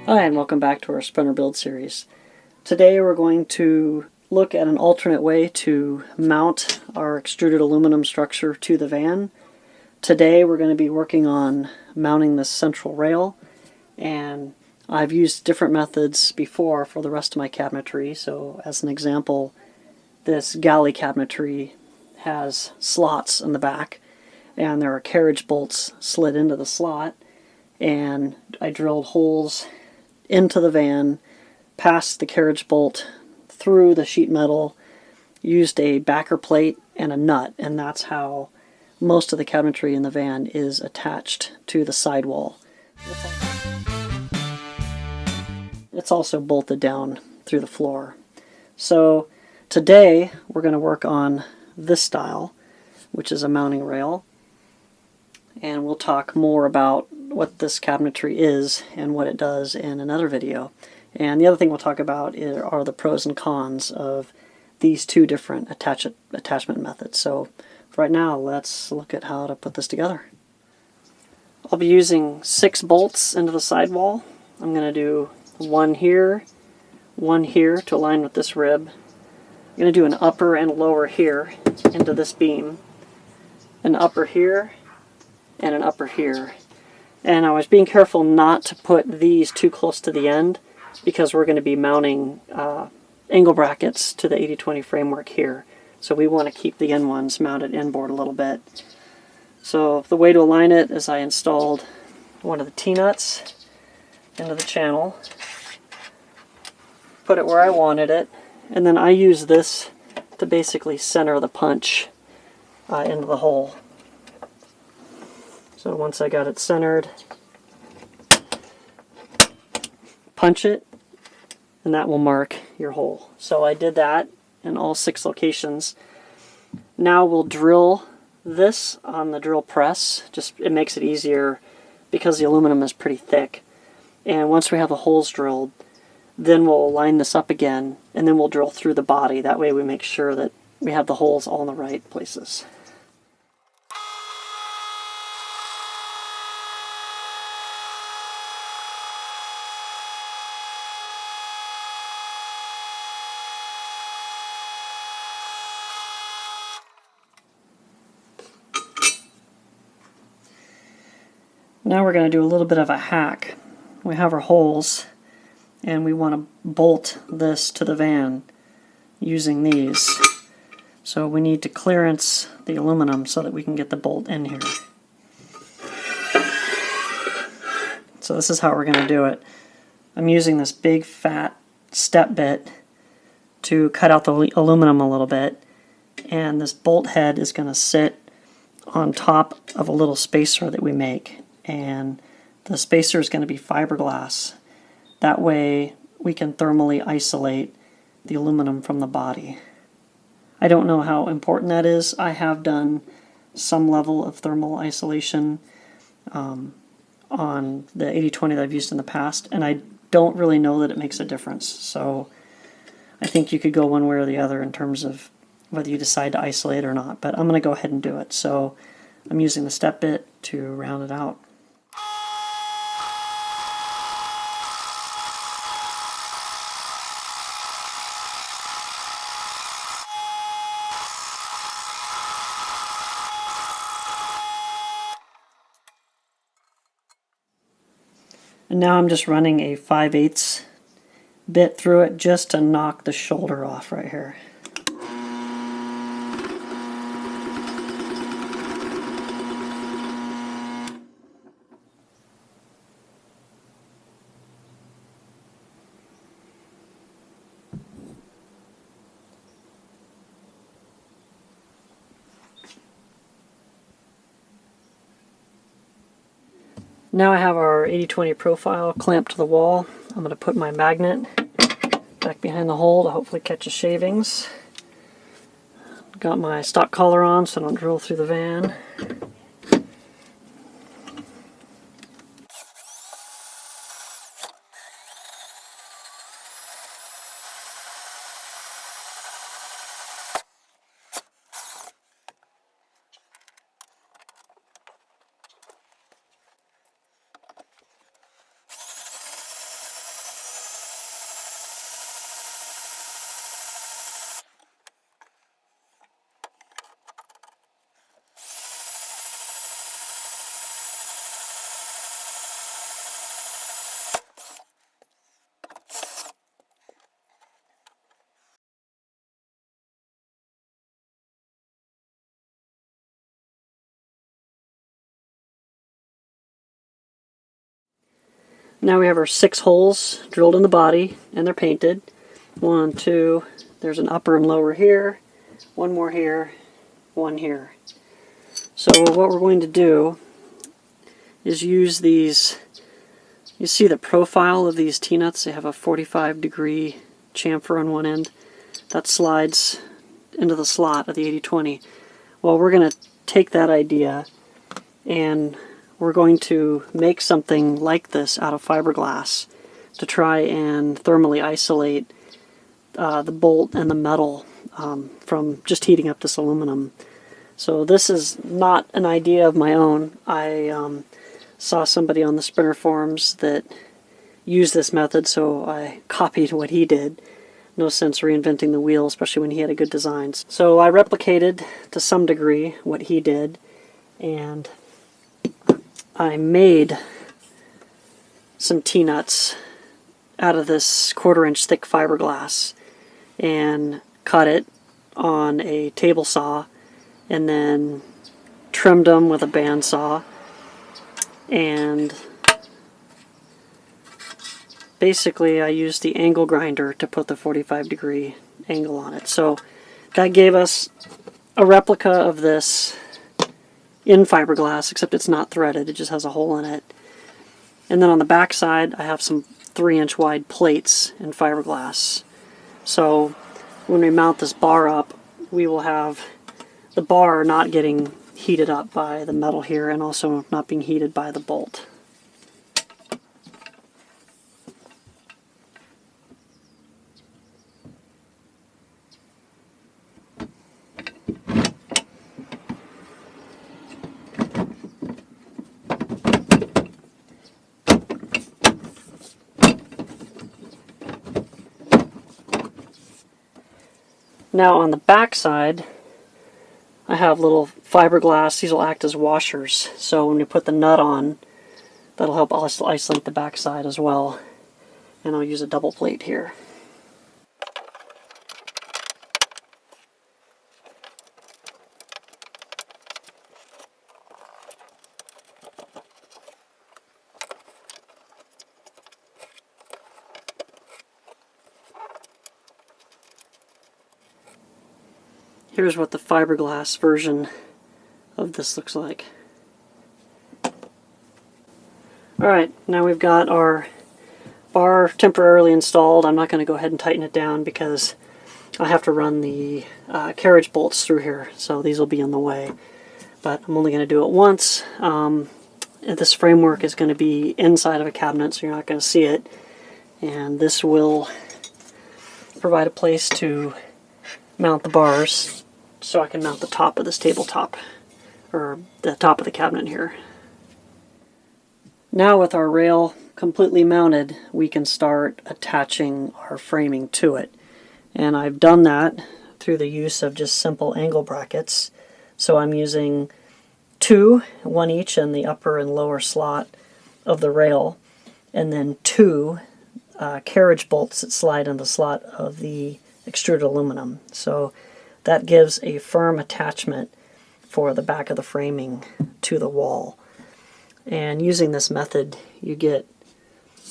Hi, and welcome back to our Sprinter Build series. Today we're going to look at an alternate way to mount our extruded aluminum structure to the van. Today we're going to be working on mounting this central rail, and I've used different methods before for the rest of my cabinetry. So as an example, this galley cabinetry has slots in the back, and there are carriage bolts slid into the slot, and I drilled holes into the van, past the carriage bolt, through the sheet metal, used a backer plate and a nut, and that's how most of the cabinetry in the van is attached to the sidewall. It's also bolted down through the floor. So today we're going to work on this style, which is a mounting rail, and we'll talk more about what this cabinetry is and what it does in another video. And the other thing we'll talk about are the pros and cons of these two different attachment methods. So for right now, let's look at how to put this together. I'll be using 6 bolts into the sidewall. I'm going to do one here to align with this rib. I'm going to do an upper and lower here into this beam, an upper here, and an upper here. And I was being careful not to put these too close to the end because we're going to be mounting angle brackets to the 80-20 framework here. So we want to keep the end ones mounted inboard a little bit. So the way to align it is I installed one of the T-nuts into the channel, put it where I wanted it, and then I use this to basically center the punch into the hole. So once I got it centered, punch it, and that will mark your hole. So I did that in all 6 locations. Now we'll drill this on the drill press. It makes it easier because the aluminum is pretty thick. And once we have the holes drilled, then we'll line this up again, and then we'll drill through the body. That way we make sure that we have the holes all in the right places. Now we're going to do a little bit of a hack. We have our holes, and we want to bolt this to the van using these. So we need to clearance the aluminum so that we can get the bolt in here. So this is how we're going to do it. I'm using this big fat step bit to cut out the aluminum a little bit, and this bolt head is going to sit on top of a little spacer that we make. And the spacer is going to be fiberglass. That way we can thermally isolate the aluminum from the body. I don't know how important that is. I have done some level of thermal isolation on the 80-20 that I've used in the past, and I don't really know that it makes a difference. So I think you could go one way or the other in terms of whether you decide to isolate or not, but I'm going to go ahead and do it. So I'm using the step bit to round it out. And now I'm just running a 5/8 bit through it just to knock the shoulder off right here. Now I have our 80-20 profile clamped to the wall. I'm going to put my magnet back behind the hole to hopefully catch the shavings. Got my stock collar on so I don't drill through the van. Now we have our 6 holes drilled in the body, and they're painted. 1, 2, there's an upper and lower here, 1 more here, 1 here. So what we're going to do is use these. You see the profile of these T-nuts? They have a 45-degree chamfer on one end. That slides into the slot of the 80-20. Well, we're going to take that idea and we're going to make something like this out of fiberglass to try and thermally isolate the bolt and the metal from just heating up this aluminum. So this is not an idea of my own. I saw somebody on the Sprinter forums that used this method, so I copied what he did. No sense reinventing the wheel, especially when he had a good design. So I replicated to some degree what he did, and I made some T-nuts out of this 1/4-inch thick fiberglass and cut it on a table saw and then trimmed them with a bandsaw, and basically I used the angle grinder to put the 45-degree angle on it. So that gave us a replica of this in fiberglass, except it's not threaded, it just has a hole in it. And then on the back side I have some 3-inch wide plates in fiberglass. So when we mount this bar up, we will have the bar not getting heated up by the metal here and also not being heated by the bolt. Now on the back side, I have little fiberglass. These will act as washers. So when we put the nut on, that'll help isolate the back side as well. And I'll use a double plate here. Here's what the fiberglass version of this looks like. Alright, now we've got our bar temporarily installed. I'm not going to go ahead and tighten it down because I have to run the carriage bolts through here, so these will be in the way. But I'm only going to do it once. This framework is going to be inside of a cabinet, so you're not going to see it. And this will provide a place to mount the bars, so I can mount the top of this tabletop, or the top of the cabinet here. Now with our rail completely mounted, we can start attaching our framing to it. And I've done that through the use of just simple angle brackets. So I'm using 2, 1 each in the upper and lower slot of the rail, and then 2 carriage bolts that slide in the slot of the extruded aluminum. So that gives a firm attachment for the back of the framing to the wall. And using this method, you get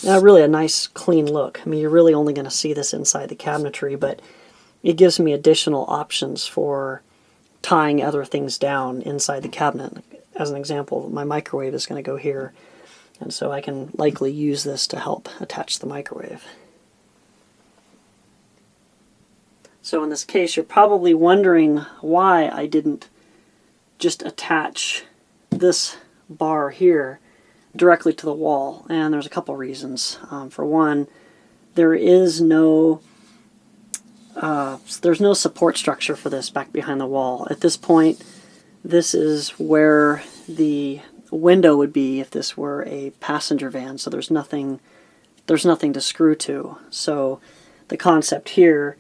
really a nice clean look. I mean, you're really only going to see this inside the cabinetry, but it gives me additional options for tying other things down inside the cabinet. As an example, my microwave is going to go here, and so I can likely use this to help attach the microwave. So in this case, you're probably wondering why I didn't just attach this bar here directly to the wall, and there's a couple reasons. For one, there's no support structure for this back behind the wall. At this point, this is where the window would be if this were a passenger van, so there's nothing to screw to. So the concept here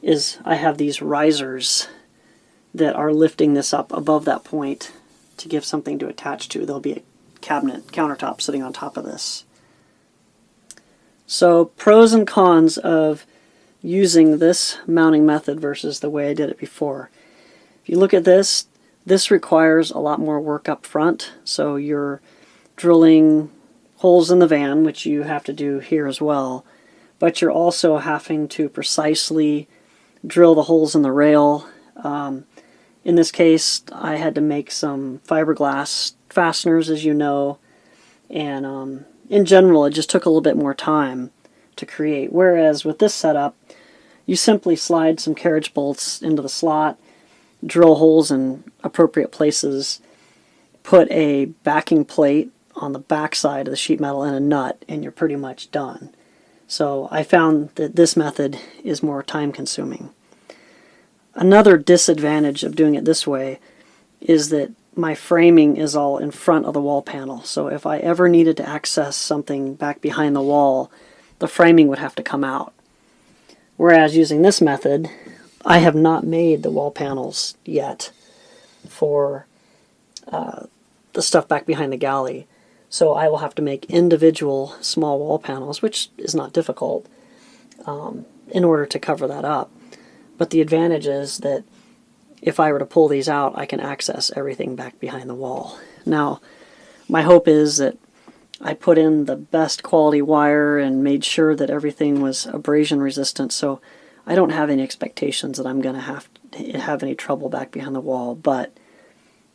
is I have these risers that are lifting this up above that point to give something to attach to. There'll be a cabinet countertop sitting on top of this. So pros and cons of using this mounting method versus the way I did it before. If you look at this, this requires a lot more work up front. So you're drilling holes in the van, which you have to do here as well, but you're also having to precisely drill the holes in the rail. In this case, I had to make some fiberglass fasteners, as you know, and in general, it just took a little bit more time to create. Whereas with this setup, you simply slide some carriage bolts into the slot, drill holes in appropriate places, put a backing plate on the back side of the sheet metal and a nut, and you're pretty much done. So I found that this method is more time consuming. Another disadvantage of doing it this way is that my framing is all in front of the wall panel. So if I ever needed to access something back behind the wall, the framing would have to come out. Whereas using this method, I have not made the wall panels yet for the stuff back behind the galley. So I will have to make individual small wall panels, which is not difficult, in order to cover that up. But the advantage is that if I were to pull these out, I can access everything back behind the wall. Now, my hope is that I put in the best quality wire and made sure that everything was abrasion resistant, so I don't have any expectations that I'm going to have any trouble back behind the wall, but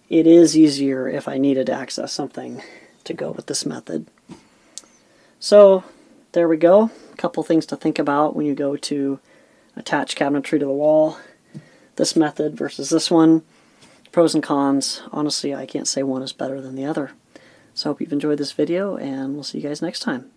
it is easier if I needed to access something to go with this method. So there we go. A couple things to think about when you go to attach cabinetry to the wall. This method versus this one. Pros and cons. Honestly, I can't say one is better than the other. So I hope you've enjoyed this video, and we'll see you guys next time.